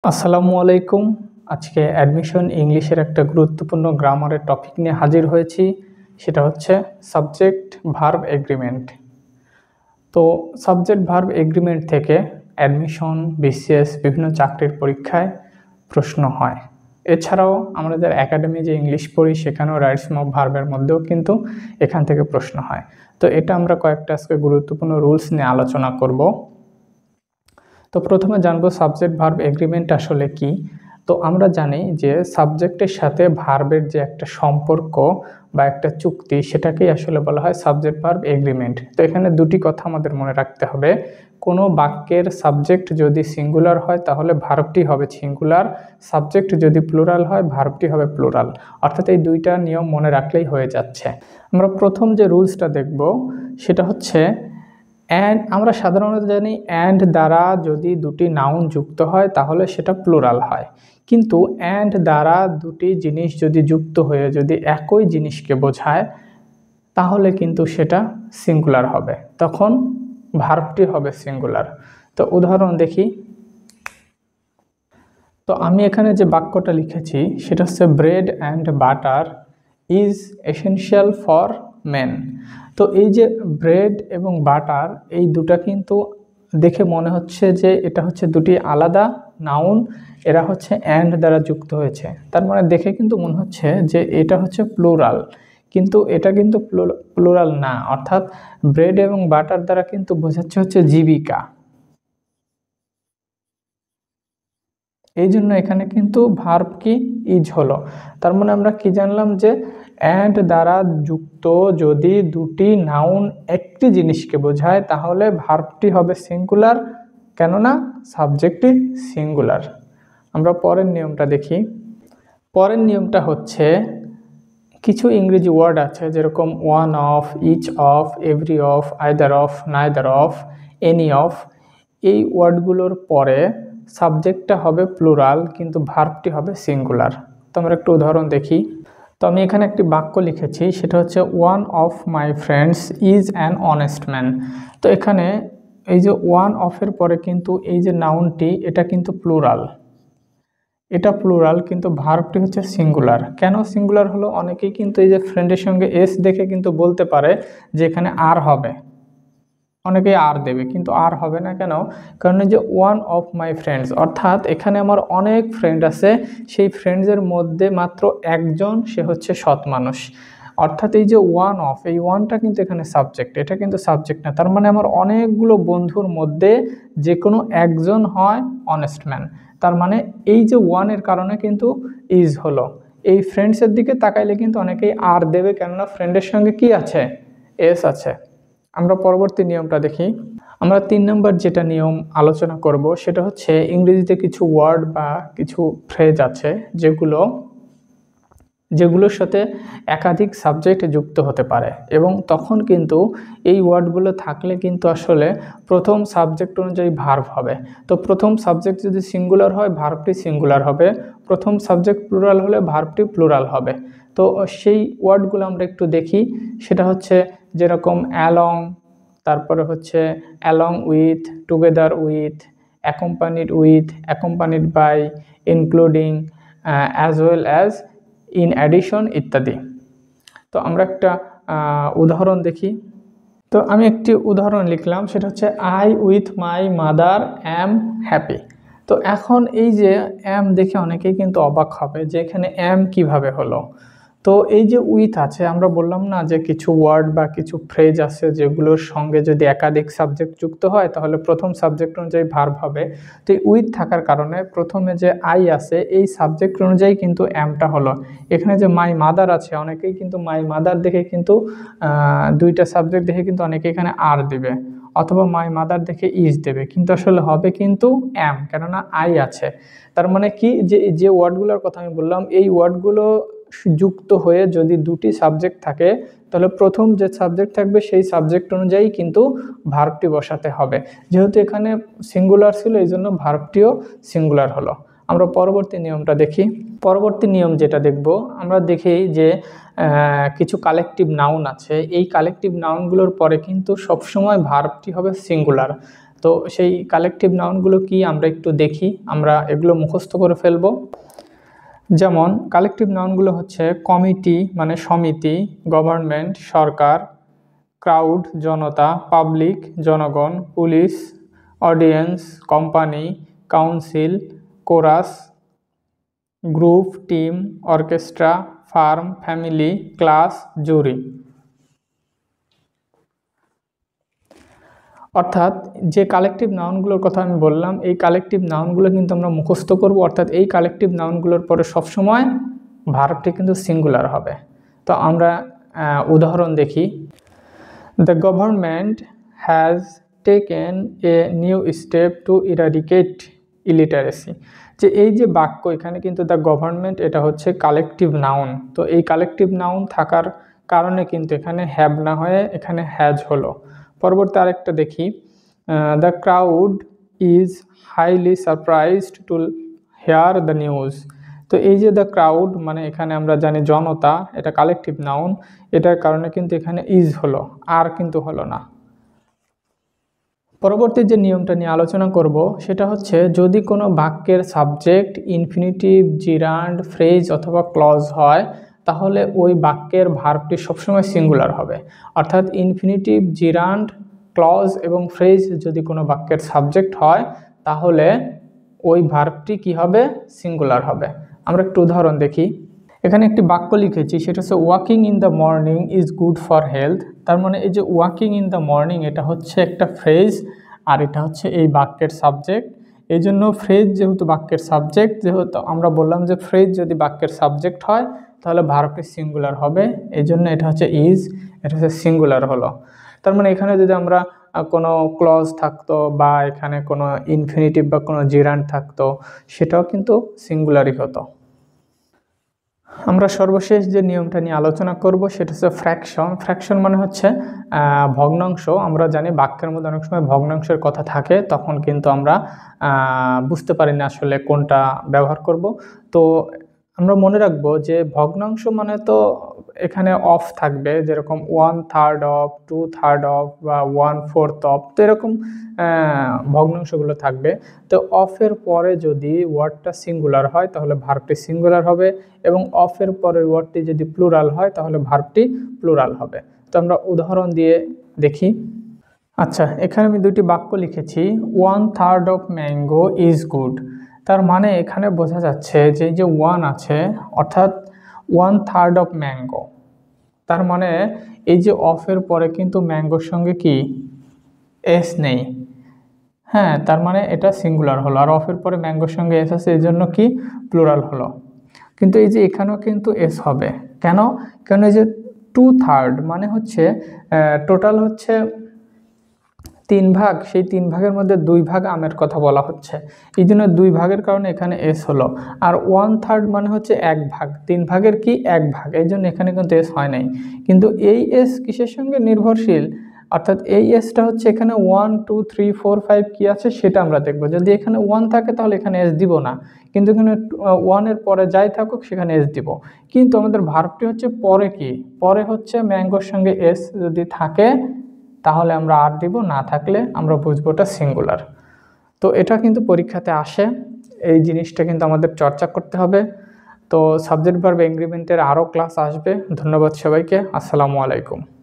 আসসালামু আলাইকুম। আজকে অ্যাডমিশন ইংলিশের একটা গুরুত্বপূর্ণ গ্রামারের টপিক নিয়ে হাজির হয়েছি। সেটা হচ্ছে সাবজেক্ট ভার্ব এগ্রিমেন্ট। তো সাবজেক্ট ভার্ব এগ্রিমেন্ট থেকে অ্যাডমিশন, বিসিএস বিভিন্ন চাকরির পরীক্ষায় প্রশ্ন হয়। এছাড়াও আমাদের একাডেমি যে ইংলিশ পড়ি সেখানেও রাইটস অফ ভার্বের মধ্যেও কিন্তু এখান থেকে প্রশ্ন হয়। তো এটা আমরা কয়েকটা আজকে গুরুত্বপূর্ণ রুলস নিয়ে আলোচনা করব। তো প্রথমে জানবো সাবজেক্ট ভার্ব এগ্রিমেন্ট আসলে কি। তো আমরা জানি যে সাবজেক্টের সাথে ভার্বের যে একটা সম্পর্ক বা একটা চুক্তি, সেটাকেই আসলে বলা হয় সাবজেক্ট ভার্ব এগ্রিমেন্ট। তো এখানে দুটি কথা আমাদের মনে রাখতে হবে। কোনো বাক্যের সাবজেক্ট যদি সিঙ্গুলার হয় তাহলে ভার্বটি হবে সিঙ্গুলার, সাবজেক্ট যদি প্লুরাল হয় ভার্বটি হবে প্লুরাল। অর্থাৎ এই দুইটা নিয়ম মনে রাখলেই হয়ে যাচ্ছে। আমরা প্রথম যে রুলসটা দেখব সেটা হচ্ছে অ্যান্ড। আমরা সাধারণত জানি অ্যান্ড দ্বারা যদি দুটি নাউন যুক্ত হয় তাহলে সেটা প্লুরাল হয়, কিন্তু অ্যান্ড দ্বারা দুটি জিনিস যদি যুক্ত হয়ে যদি একই জিনিসকে বোঝায় তাহলে কিন্তু সেটা সিঙ্গুলার হবে, তখন ভার্বটি হবে সিঙ্গুলার। তো উদাহরণ দেখি। তো আমি এখানে যে বাক্যটা লিখেছি সেটা হচ্ছে bread and butter is essential for men. তো এই যে ব্রেড এবং বাটার, এই দুটা কিন্তু দেখে মনে হচ্ছে যে এটা হচ্ছে দুটি আলাদা নাউন, এরা হচ্ছে অ্যান্ড দ্বারা যুক্ত হয়েছে। তার মানে দেখে কিন্তু মনে হচ্ছে যে এটা হচ্ছে প্লুরাল, কিন্তু এটা কিন্তু প্লুরাল না। অর্থাৎ ব্রেড এবং বাটার দ্বারা কিন্তু বোঝাচ্ছে হচ্ছে জীবিকা। এই জন্য এখানে কিন্তু ভার্ব কি ইজ হলো। তার মানে আমরা কি জানলাম যে অ্যান্ড দ্বারা যুক্ত যদি দুটি নাউন একটি জিনিসকে বোঝায় তাহলে ভার্বটি হবে সিঙ্গুলার, কেননা সাবজেক্টটি সিঙ্গুলার। আমরা পরের নিয়মটা দেখি। পরের নিয়মটা হচ্ছে কিছু ইংরেজি ওয়ার্ড আছে যেরকম one of, each of, every of, either of, neither of, any of. এই ওয়ার্ডগুলোর পরে সাবজেক্টটা হবে প্লুরাল কিন্তু ভার্বটি হবে সিঙ্গুলার। তো আমরা একটু উদাহরণ দেখি। তো আমি এখানে একটি বাক্য লিখেছি, সেটা হচ্ছে one of my friends is an honest man. তো এখানে এই যে ওয়ান অফের পরে কিন্তু এই যে নাউনটি এটা কিন্তু প্লুরাল, এটা প্লুরাল কিন্তু ভার্বটি হচ্ছে সিঙ্গুলার। কেন সিঙ্গুলার হলো? অনেকেই কিন্তু এই যে ফ্রেন্ডের সঙ্গে এস দেখে কিন্তু বলতে পারে যে এখানে আর হবে, অনেকেই আর দেবে, কিন্তু আর হবে না। কেন? কারণ এই যে ওয়ান অফ মাই ফ্রেন্ডস, অর্থাৎ এখানে আমার অনেক ফ্রেন্ড আছে, সেই ফ্রেন্ডসের মধ্যে মাত্র একজন সে হচ্ছে সৎ মানুষ। অর্থাৎ এই যে ওয়ান অফ, এই ওয়ানটা কিন্তু এখানে সাবজেক্ট, এটা কিন্তু সাবজেক্ট না। তার মানে আমার অনেকগুলো বন্ধুর মধ্যে যে কোনো একজন হয় অনেস্ট ম্যান। তার মানে এই যে ওয়ানের কারণে কিন্তু ইজ হলো। এই ফ্রেন্ডসের দিকে তাকাইলে কিন্তু অনেকেই আর দেবে, কেননা ফ্রেন্ডের সঙ্গে কি আছে? এস আছে। আমরা পরবর্তী নিয়মটা দেখি। আমরা 3 নম্বর যেটা নিয়ম আলোচনা করব সেটা হচ্ছে ইংরেজিতে কিছু ওয়ার্ড বা কিছু ফ্রেজ আছে যেগুলোর সাথে একাধিক সাবজেক্ট যুক্ত হতে পারে, এবং তখন কিন্তু এই ওয়ার্ডগুলো থাকলে কিন্তু আসলে প্রথম সাবজেক্ট অনুযায়ী ভার্ব হবে। তো প্রথম সাবজেক্ট যদি সিঙ্গুলার হয় ভার্বটি সিঙ্গুলার হবে, প্রথম সাবজেক্ট প্লুরাল হলে ভার্বটি প্লুরাল হবে। তো সেই ওয়ার্ডগুলো আমরা একটু দেখি। সেটা হচ্ছে যেরকম অ্যালং, তারপরে হচ্ছে along with, together with, accompanied by, including, as well as, in addition ইত্যাদি। তো আমরা একটা উদাহরণ দেখি। তো আমি একটি উদাহরণ লিখলাম, সেটা হচ্ছে I with my mother am happy. তো এখন এই যে অ্যাম দেখে অনেকেই কিন্তু অবাক হবে যে এখানে অ্যাম কিভাবে হলো। তো এই যে উইথ আছে, আমরা বললাম না যে কিছু ওয়ার্ড বা কিছু ফ্রেজ আছে যেগুলোর সঙ্গে যদি একাধিক সাবজেক্ট যুক্ত হয় তাহলে প্রথম সাবজেক্ট অনুযায়ী ভার্ব হবে। তো এই উইথ থাকার কারণে প্রথমে যে আই আছে এই সাবজেক্ট অনুযায়ী কিন্তু অ্যামটা হলো। এখানে যে মাই মাদার আছে, অনেকেই কিন্তু মাই মাদার দেখে কিন্তু দুইটা সাবজেক্ট দেখে কিন্তু অনেকে এখানে আর দেবে, অথবা মাই মাদার দেখে ইজ দেবে, কিন্তু আসলে হবে কিন্তু অ্যাম, কেননা আই আছে। তার মানে কি, যে ওয়ার্ডগুলোর কথা আমি বললাম এই ওয়ার্ডগুলো যুক্ত হয়ে যদি দুটি সাবজেক্ট থাকে তাহলে প্রথম যে সাবজেক্ট থাকবে সেই সাবজেক্ট অনুযায়ী কিন্তু ভার্বটি বসাতে হবে। যেহেতু এখানে সিঙ্গুলার ছিল এই জন্য ভার্বটিও সিঙ্গুলার হলো। আমরা পরবর্তী নিয়মটা দেখি। পরবর্তী নিয়ম যেটা দেখব, আমরা দেখি যে কিছু কালেকটিভ নাউন আছে, এই কালেকটিভ নাউনগুলোর পরে কিন্তু সবসময় ভার্বটি হবে সিঙ্গুলার। তো সেই কালেকটিভ নাউনগুলো কি আমরা একটু দেখি, আমরা এগুলো মুখস্থ করে ফেলব। যেমন কালেকটিভ নাউনগুলো হচ্ছে কমিটি মানে সমিতি, গভর্নমেন্ট সরকার, ক্রাউড জনতা, পাবলিক জনগণ, police audience, company council, chorus group, team, orchestra, firm, family, class, jury. অর্থাৎ যে কালেকটিভ নাউনগুলোর কথা আমি বললাম, এই কালেকটিভ নাউনগুলো কিন্তু আমরা মুখস্থ করব। অর্থাৎ এই কালেকটিভ নাউনগুলোর পরে সবসময় ভার্বটি কিন্তু সিঙ্গুলার হবে। তো আমরা উদাহরণ দেখি। The government has taken a new step two eradicate illiteracy. যে এই যে বাক্য, এখানে কিন্তু দ্য গভর্নমেন্ট এটা হচ্ছে কালেকটিভ নাউন। তো এই কালেকটিভ নাউন থাকার কারণে কিন্তু এখানে হ্যাভ না হয়ে এখানে হ্যাজ হলো। পরবর্তী আরেকটা দেখি। The crowd is highly surprised to hear the news. তো এই যে দ্য ক্রাউড মানে এখানে আমরা জানি জনতা, এটা কালেকটিভ নাউন, এটার কারণে কিন্তু এখানে ইজ হলো, আর কিন্তু হলো না। পরবর্তী যে নিয়মটা নিয়ে আলোচনা করব সেটা হচ্ছে, যদি কোনো বাক্যের সাবজেক্ট ইনফিনিটিভ, জিরান্ড, ফ্রেজ অথবা ক্লজ হয় তাহলে ওই বাক্যের ভার্বটি সবসময় সিঙ্গুলার হবে। অর্থাৎ ইনফিনিটিভ, জিরান্ড, ক্লজ এবং ফ্রেজ যদি কোনো বাক্যের সাবজেক্ট হয় তাহলে ওই ভার্বটি কি হবে? সিঙ্গুলার হবে। আমরা একটু উদাহরণ দেখি। এখানে একটি বাক্য লিখেছি, সেটা হচ্ছে walking in the morning is good for health. তার মানে এই যে ওয়াকিং ইন দ্য মর্নিং এটা হচ্ছে একটা ফ্রেজ, আর এটা হচ্ছে এই বাক্যের সাবজেক্ট। এই জন্য ফ্রেজ যেহেতু বাক্যের সাবজেক্ট, যেহেতু আমরা বললাম যে ফ্রেজ যদি বাক্যের সাবজেক্ট হয় তাহলে ভার্বটি সিঙ্গুলার হবে। এই জন্য এটা হচ্ছে ইজ, এটা হচ্ছে সিঙ্গুলার হলো। তার মানে এখানে যদি আমরা কোনো ক্লজ থাকতো বা এখানে কোনো ইনফিনিটিভ বা কোনো জিরান্ড থাকতো সেটাও কিন্তু সিঙ্গুলারই হতো। আমরা সর্বশেষ যে নিয়মটা নিয়ে আলোচনা করব সেটা হচ্ছে ফ্র্যাকশন। ফ্র্যাকশন মানে হচ্ছে ভগ্নাংশ। আমরা জানি বাক্যের মধ্যে অনেক সময় ভগ্নাংশের কথা থাকে, তখন কিন্তু আমরা বুঝতে পারি না আসলে কোনটা ব্যবহার করব। তো আমরা মনে রাখবো যে ভগ্নাংশ মানে তো এখানে অফ থাকবে, যেরকম 1/3 অফ, 2/3 অফ বা 1/4 অফ, তো এরকম ভগ্নাংশগুলো থাকবে। তো অফের পরে যদি ওয়ার্ডটা সিঙ্গুলার হয় তাহলে ভার্বটি সিঙ্গুলার হবে, এবং অফের পরের ওয়ার্ডটি যদি প্লুরাল হয় তাহলে ভার্বটি প্লুরাল হবে। তো আমরা উদাহরণ দিয়ে দেখি। আচ্ছা, এখানে আমি দুটি বাক্য লিখেছি। 1/3 অফ ম্যাঙ্গো ইজ গুড। তার মানে এখানে বোঝা যাচ্ছে যে এই যে 1 আছে অর্থাৎ 1/3 অফ ম্যাঙ্গো, তার মানে এই যে অফের পরে কিন্তু ম্যাঙ্গোর সঙ্গে কি এস নেই। হ্যাঁ, তার মানে এটা সিঙ্গুলার হলো, আর অফের পরে ম্যাঙ্গোর সঙ্গে এস আছে এই জন্য কি প্লুরাল হলো। কিন্তু এই যে এখানেও কিন্তু এস হবে, কেন? কারণ এই যে 2/3 মানে হচ্ছে টোটাল হচ্ছে 3 ভাগ, সেই 3 ভাগের মধ্যে 2 ভাগ আমের কথা বলা হচ্ছে, এই জন্য 2 ভাগের কারণে এখানে এস হলো। আর 1/3 মানে হচ্ছে 1 ভাগ, 3 ভাগের কি 1 ভাগ, এই জন্য এখানে কিন্তু এস হয় নাই। কিন্তু এই এস কিসের সঙ্গে নির্ভরশীল? অর্থাৎ এই এসটা হচ্ছে এখানে 1 2 3 4 5 কি আছে সেটা আমরা দেখব। যদি এখানে 1 থাকে তাহলে এখানে এস দিব না, কিন্তু এখানে 1 এর পরে যাই থাকুক সেখানে এস দিব। কিন্তু আমাদের ভার্বটি হচ্ছে পরে কি, পরে হচ্ছে ম্যাঙ্গোর সঙ্গে এস যদি থাকে তাহলে আমরা আর দিব, না থাকলে আমরা বুঝবো ওটা সিঙ্গুলার। তো এটা কিন্তু পরীক্ষাতে আসে, এই জিনিসটা কিন্তু আমাদের চর্চা করতে হবে। তো সাবজেক্ট ভার্ব এগ্রিমেন্টের আরও ক্লাস আসবে। ধন্যবাদ সবাইকে। আসসালামু আলাইকুম।